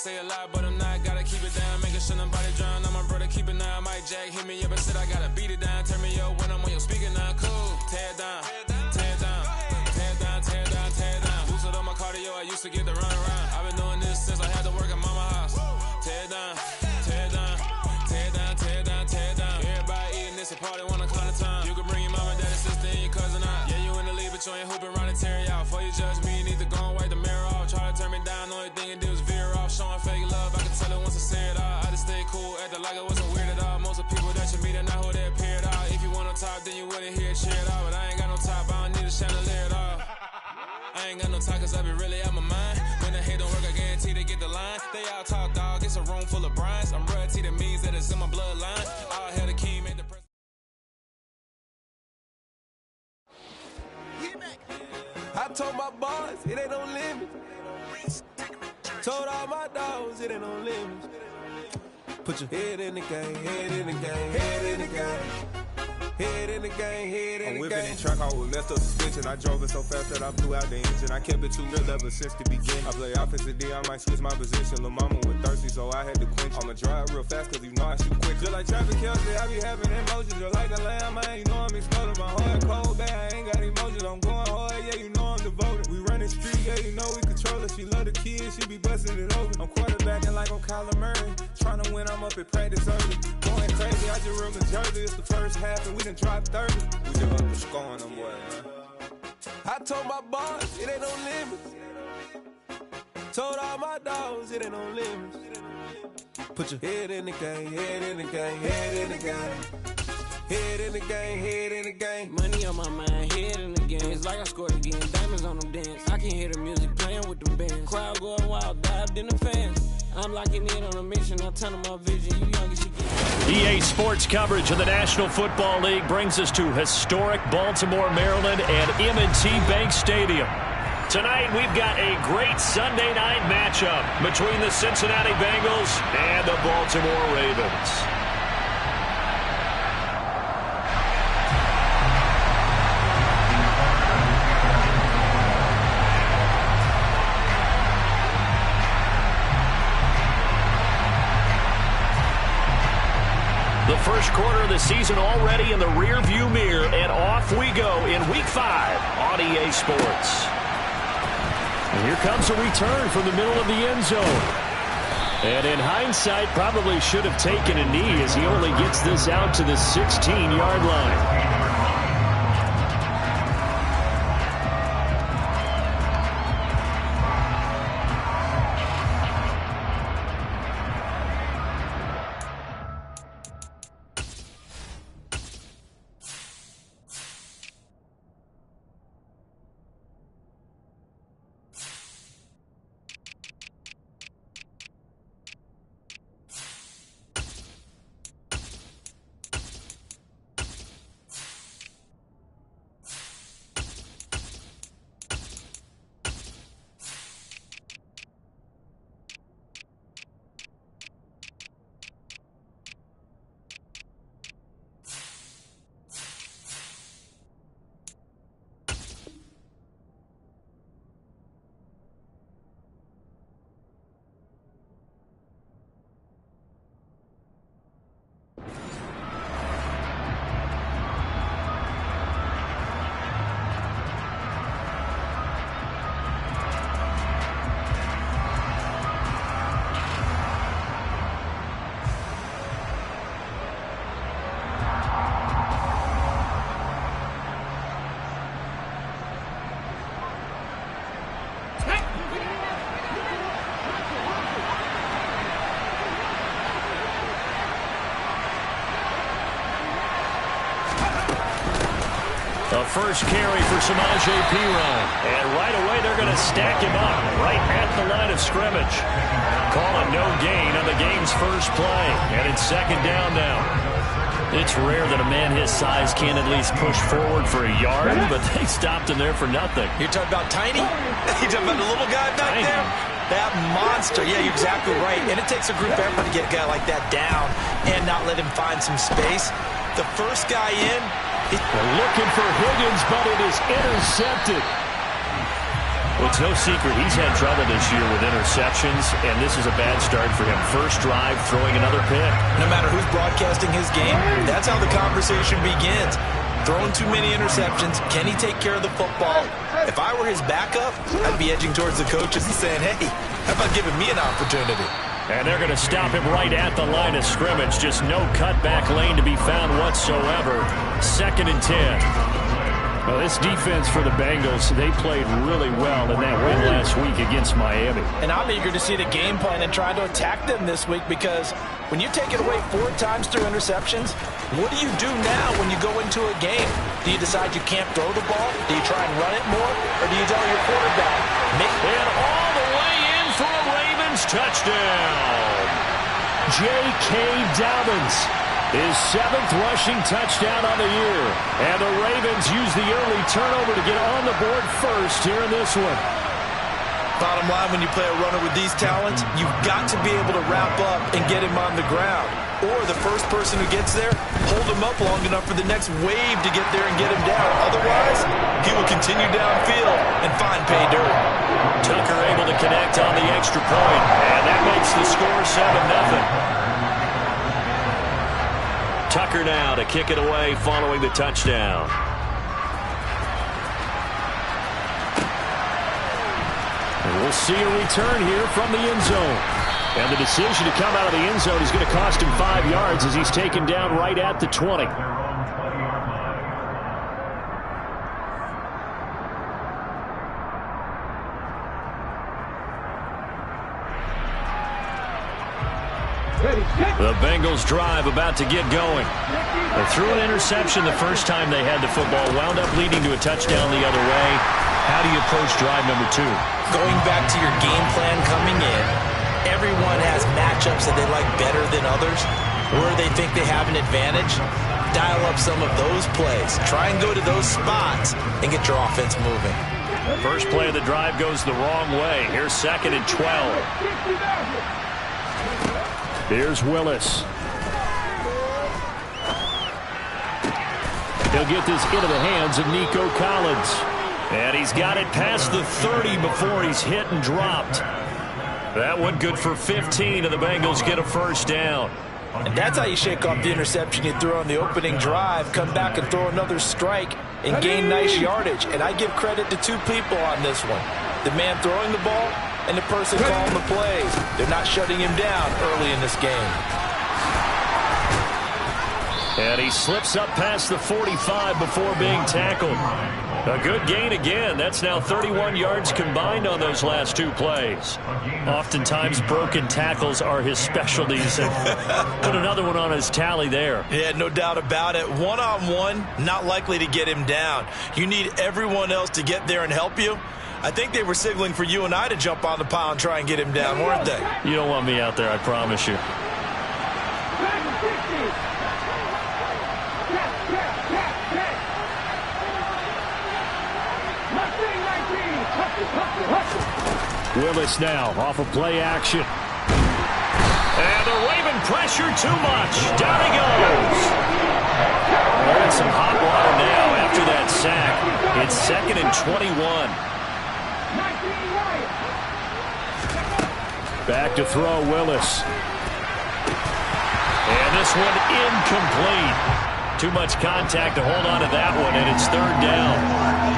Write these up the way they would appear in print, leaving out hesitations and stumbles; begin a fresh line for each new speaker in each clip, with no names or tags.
say a lot, but I'm not. Gotta keep it down, making sure nobody drown. I'm my brother, keep it down. Mike Jack hit me up and said I gotta beat it down. Turn me up when I'm on your speaker now. Cool, tear it down, tear it down, tear it down, tear it down, tear it down. Boosted on my cardio, I used to get the run around. I've been doing this since I had to work at mama house. Tear it down, tear it down, tear it down, tear it down, tear it down. Everybody eating this, a party, wanna climb the time. You can bring your mama, daddy, sister, and your cousin out. Yeah, you in the lead, but you ain't hooping around and tear it out. Before you judge me, you need to go and wipe the mirror off. Try to turn me down, only thing it did was veer off. Showing fake love, I can tell it once I say it all. I just stay cool, acting like it wasn't weird at all. Most of the people that you meet are not who they appear at all. If you want on top, then you wouldn't hear it cheer it all. But I ain't got no top, I don't need a chandelier at all. I ain't got no talk, cause I be really out my mind. When the hate don't work, I guarantee they get the line. They all talk, dog, it's a room full of Bryans. I'm royalty, that means that it's in my bloodline. All hail the king, made the president.
I told my boys, it ain't no limit. Told all my dogs, it ain't no limit. Put your head in the game, head in the game, head in the game. Head in the game, head in the game.
I'm whipping in truck, I was left up suspension. I drove it so fast that I blew out the engine. I kept it too real ever since the beginning. I play offensive D, I might switch my position. Lil' mama was thirsty, so I had to quench. I'ma drive real fast, cause you know I shoot quick. Just like traffic Kelsey, I be having emotions. Just like a lamb, man, you know I'm exploding. My heart cold, bad, I ain't got emotions. I'm going hard, yeah, you know I'm devoted. We running street, yeah, you know we control it. She love the kids, she be busting it over. I'm quarterbacking like I'm Kyler Murray. Trying to win, I'm up at practice early. Going crazy, I just real Jersey. It's the first half, and we done dropped 30. We just up and scoring them, boy, man.
I told my boys, it ain't no limits. Told all my dogs, it ain't no limits. Put your head in the game, head in the game, head in the game. Head in the game, head in the game.
Money on my mind, head in the game. It's like I scored again, diamonds on them dance. I can hear the music playing with them bands. Crowd going wild, dived in the fans. I'm locking in on a mission, I'll tunnel my vision. You young as you get.
EA Sports coverage of the National Football League brings us to historic Baltimore, Maryland at M&T Bank Stadium. Tonight, we've got a great Sunday night matchup between the Cincinnati Bengals and the Baltimore Ravens. The first quarter of the season already in the rear-view mirror, and off we go in Week 5 on EA Sports. And here comes a return from the middle of the end zone. And in hindsight, probably should have taken a knee as he only gets this out to the 16-yard line. The first carry for Samaje Perine. And right away, they're going to stack him up right at the line of scrimmage. Call a no gain on the game's first play. And it's second down now. It's rare that a man his size can't at least push forward for a yard, but they stopped him there for nothing.
You're talking about tiny? You're talking about the little guy back there? That monster. Yeah, you're exactly right. And it takes a group effort to get a guy like that down and not let him find some space. The first guy in.
They're looking for Higgins, but it is intercepted. Well, it's no secret he's had trouble this year with interceptions, and this is a bad start for him. First drive, throwing another pick.
No matter who's broadcasting his game, that's how the conversation begins. Throwing too many interceptions. Can he take care of the football? If I were his backup, I'd be edging towards the coaches and saying, hey, how about giving me an opportunity?
And they're going to stop him right at the line of scrimmage. Just no cutback lane to be found whatsoever. 2nd and 10.
Well, this defense for the Bengals, they played really well in that win last week against Miami.
And I'm eager to see the game plan and try to attack them this week, because when you take it away 4 times through interceptions, what do you do now when you go into a game? Do you decide you can't throw the ball? Do you try and run it more? Or do you tell your quarterback,
and all the way in for a Ravens touchdown.
J.K. Dobbins, his 7th rushing touchdown on the year. And the Ravens use the early turnover to get on the board first here in this one.
Bottom line, when you play a runner with these talents, you've got to be able to wrap up and get him on the ground. Or the first person who gets there, hold him up long enough for the next wave to get there and get him down. Otherwise, he will continue downfield and find pay dirt.
Tucker able to connect on the extra point, and that makes the score 7-0. Tucker now to kick it away following the touchdown.
And we'll see a return here from the end zone. And the decision to come out of the end zone is going to cost him 5 yards as he's taken down right at the 20.
The Bengals drive about to get going. They threw an interception the first time they had the football, wound up leading to a touchdown the other way. How do you approach drive number 2?
Going back to your game plan coming in, everyone has matchups that they like better than others, or they think they have an advantage. Dial up some of those plays. Try and go to those spots and get your offense moving.
First play of the drive goes the wrong way. Here's 2nd and 12.
Here's Willis. He'll get this into the hands of Nico Collins.
And he's got it past the 30 before he's hit and dropped. That one good for 15, and the Bengals get a first down.
And that's how you shake off the interception you threw on the opening drive, come back and throw another strike and gain nice yardage. And I give credit to 2 people on this one. The man throwing the ball and the person calling the plays. They're not shutting him down early in this game.
And he slips up past the 45 before being tackled. A good gain again. That's now 31 yards combined on those last 2 plays. Oftentimes, broken tackles are his specialties. Put another one on his tally there.
Yeah, no doubt about it. One-on-one, not likely to get him down. You need everyone else to get there and help you. I think they were signaling for you and I to jump on the pile and try and get him down, weren't they?
You don't want me out there, I promise you.
Willis now off of play action.
And the Raven pressure too much. Down he goes. We're in some hot water now after that sack. It's 2nd and 21.
Back to throw, Willis.
And this one incomplete. Too much contact to hold on to that one, and it's 3rd down.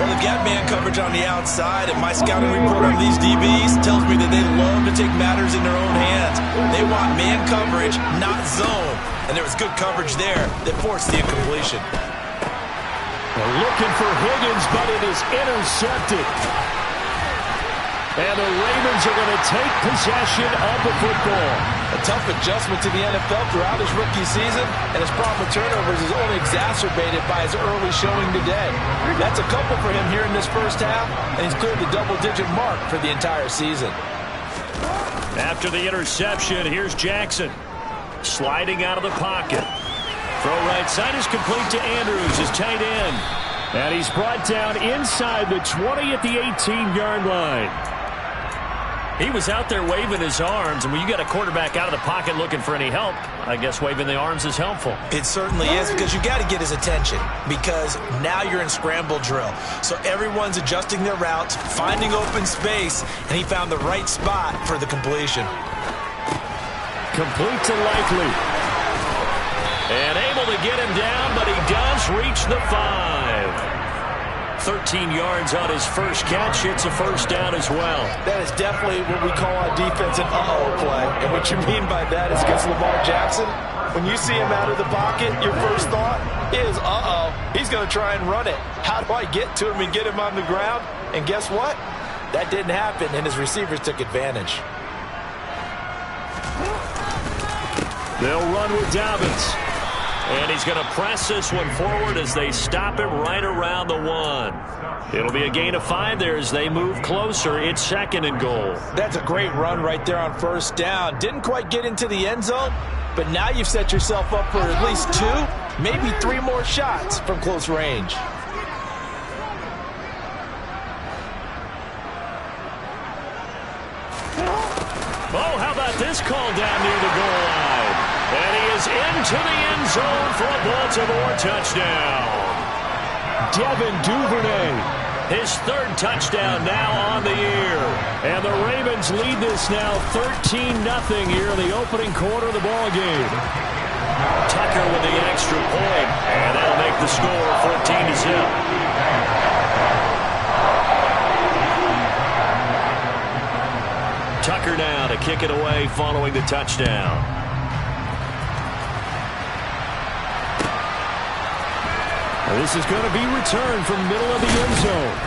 Well, they've got man coverage on the outside, and my scouting report on these DBs tells me that they love to take matters in their own hands. They want man coverage, not zone. And there was good coverage there that forced the incompletion.
They're looking for Higgins, but it is intercepted. And the Ravens are going to take possession of the football.
A tough adjustment to the NFL throughout his rookie season, and his problem with turnovers is only exacerbated by his early showing today. That's a couple for him here in this first half, and he's cleared the double-digit mark for the entire season.
After the interception, here's Jackson. Sliding out of the pocket. Throw right side is complete to Andrews, his tight end.
And he's brought down inside the 20 at the 18-yard line.
He was out there waving his arms, and when you got a quarterback out of the pocket looking for any help, I guess waving the arms is helpful.
It certainly is, because you got to get his attention, because now you're in scramble drill. So everyone's adjusting their routes, finding open space, and he found the right spot for the completion.
Complete to Likely. And able to get him down, but he does reach the 5. 13 yards on his first catch. It's a first down as well.
That is definitely what we call on defense an uh-oh play. And what you mean by that is against Lamar Jackson, when you see him out of the pocket, your first thought is, uh-oh, he's going to try and run it. How do I get to him and get him on the ground? And guess what? That didn't happen, and his receivers took advantage.
They'll run with Dobbins. And he's going to press this one forward as they stop him right around the 1. It'll be a gain of 5 there as they move closer. It's 2nd and goal.
That's a great run right there on first down. Didn't quite get into the end zone, but now you've set yourself up for at least 2, maybe 3 more shots from close range.
Oh, how about this call down near the goal line? And he is into the end zone for a Baltimore touchdown.
Devin Duvernay.
His 3rd touchdown now on the year.
And the Ravens lead this now 13-0 here in the opening quarter of the ball game.
Tucker with the extra point, and that'll make the score 14-0. Tucker now to kick it away following the touchdown.
Well, this is going to be returned from middle of the end zone.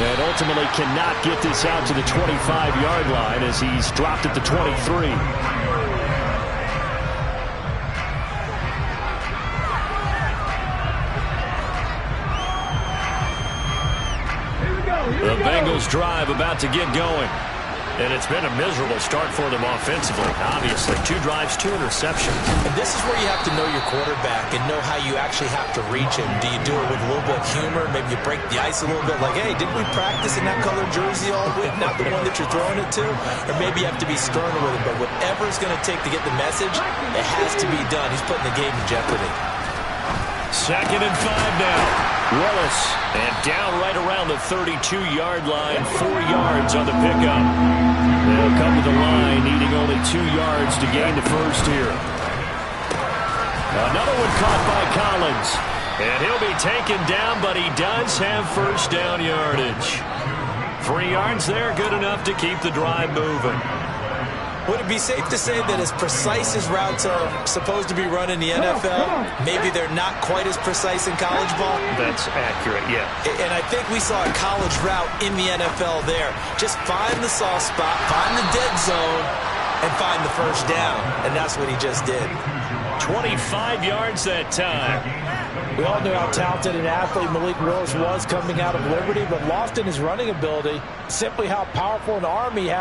And ultimately cannot get this out to the 25-yard line as he's dropped at the 23.
The Bengals drive about to get going. And it's been a miserable start for them offensively. Obviously, 2 drives, 2 interceptions.
And this is where you have to know your quarterback and know how you actually have to reach him. Do you do it with a little bit of humor? Maybe you break the ice a little bit, like, hey, didn't we practice in that colored jersey all week, not the one that you're throwing it to? Or maybe you have to be sterner with him. But whatever it's going to take to get the message, it has to be done. He's putting the game in jeopardy.
2nd and 5 now. Willis, and down right around the 32-yard line, 4 yards on the pickup. They'll come to the line, needing only 2 yards to gain the first here. Another one caught by Collins, and he'll be taken down, but he does have first down yardage. 3 yards there, good enough to keep the drive moving.
Would it be safe to say that as precise as routes are supposed to be run in the NFL, maybe they're not quite as precise in college ball?
That's accurate, yeah.
And I think we saw a college route in the NFL there. Just find the soft spot, find the dead zone, and find the first down. And that's what he just did.
25 yards that time.
We all knew how talented an athlete Malik Willis was coming out of Liberty, but lost in his running ability, simply how powerful an arm he had.